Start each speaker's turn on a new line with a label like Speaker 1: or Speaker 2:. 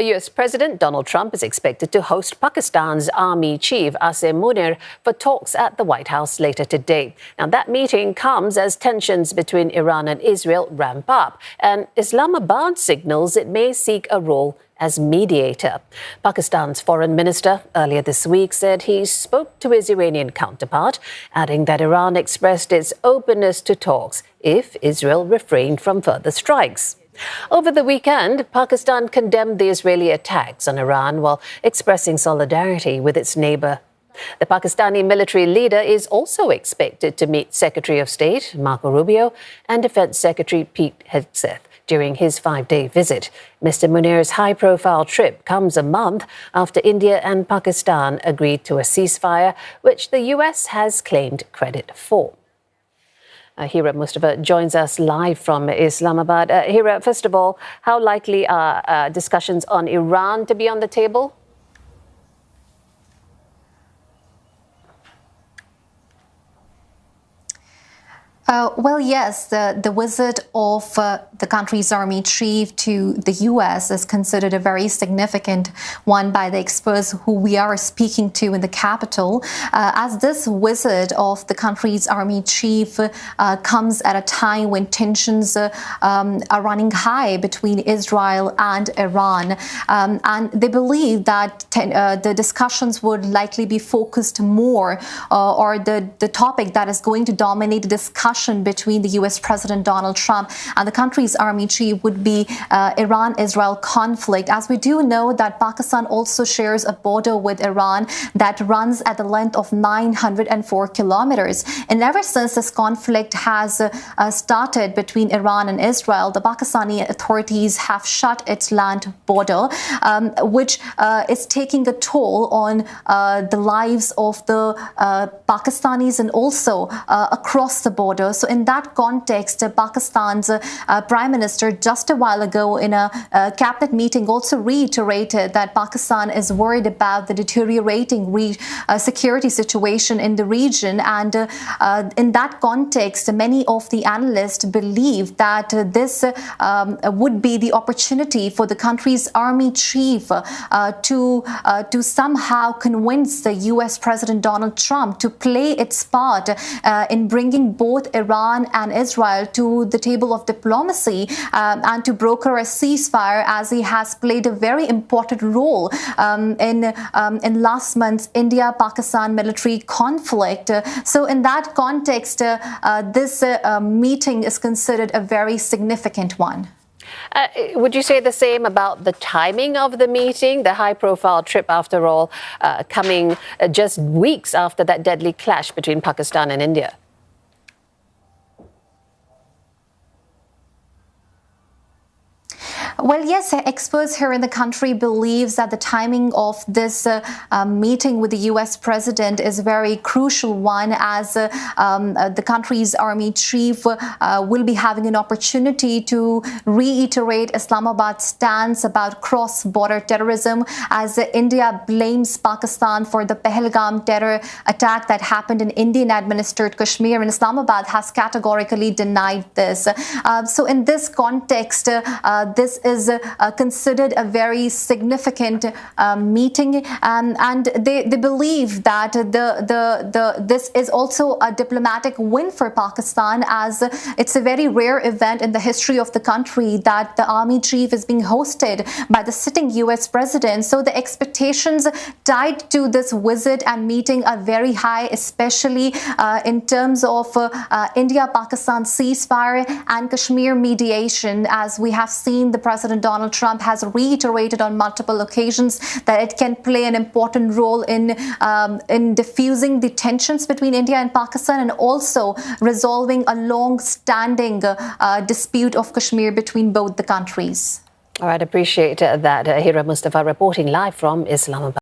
Speaker 1: US President Donald Trump is expected to host Pakistan's Army Chief Asim Munir for talks at the White House later today. Now, that meeting comes as tensions between Iran and Israel ramp up, and Islamabad signals it may seek a role as mediator. Pakistan's foreign minister earlier this week said he spoke to his Iranian counterpart, adding that Iran expressed its openness to talks if Israel refrained from further strikes. Over the weekend, Pakistan condemned the Israeli attacks on Iran while expressing solidarity with its neighbour. The Pakistani military leader is also expected to meet Secretary of State Marco Rubio and Defence Secretary Pete Hegseth during his 5-day visit. Mr. Munir's high-profile trip comes a month after India and Pakistan agreed to a ceasefire, which the US has claimed credit for. Hira Mustafa joins us live from Islamabad. Hira, first of all, how likely are discussions on Iran to be on the table?
Speaker 2: Well, yes, the visit of the country's army chief to the U.S. is considered a very significant one by the experts who we are speaking to in the capital, as this visit of the country's army chief comes at a time when tensions are running high between Israel and Iran. And they believe that the discussions would likely be focused more, or the topic that is going to dominate the discussion between the U.S. President Donald Trump and the country's army chief would be Iran-Israel conflict. As we do know that Pakistan also shares a border with Iran that runs at the length of 904 kilometers. And ever since this conflict has started between Iran and Israel, the Pakistani authorities have shut its land border, which is taking a toll on the lives of the Pakistanis and also across the border. So in that context, Pakistan's Prime Minister just a while ago in a cabinet meeting also reiterated that Pakistan is worried about the deteriorating security situation in the region. And in that context, many of the analysts believe that this would be the opportunity for the country's army chief to somehow convince the U.S. President Donald Trump to play its part in bringing both Iran and Israel to the table of diplomacy and to broker a ceasefire, as he has played a very important role in last month's India-Pakistan military conflict. So in that context, this meeting is considered a very significant one.
Speaker 1: Would you say the same about the timing of the meeting, the high-profile trip, after all, coming just weeks after that deadly clash between Pakistan and India?
Speaker 2: Well, yes, experts here in the country believes that the timing of this meeting with the U.S. president is a very crucial one, as the country's army chief will be having an opportunity to reiterate Islamabad's stance about cross-border terrorism, as India blames Pakistan for the Pahalgam terror attack that happened in Indian-administered Kashmir, and Islamabad has categorically denied this. So in this context, this is considered a very significant meeting, and they believe that this is also a diplomatic win for Pakistan, as it's a very rare event in the history of the country that the army chief is being hosted by the sitting U.S. president. So the expectations tied to this visit and meeting are very high, especially in terms of India-Pakistan ceasefire and Kashmir mediation, as we have seen the President Donald Trump has reiterated on multiple occasions that it can play an important role in diffusing the tensions between India and Pakistan, and also resolving a long-standing dispute of Kashmir between both the countries.
Speaker 1: All right, appreciate that. Hira Mustafa reporting live from Islamabad.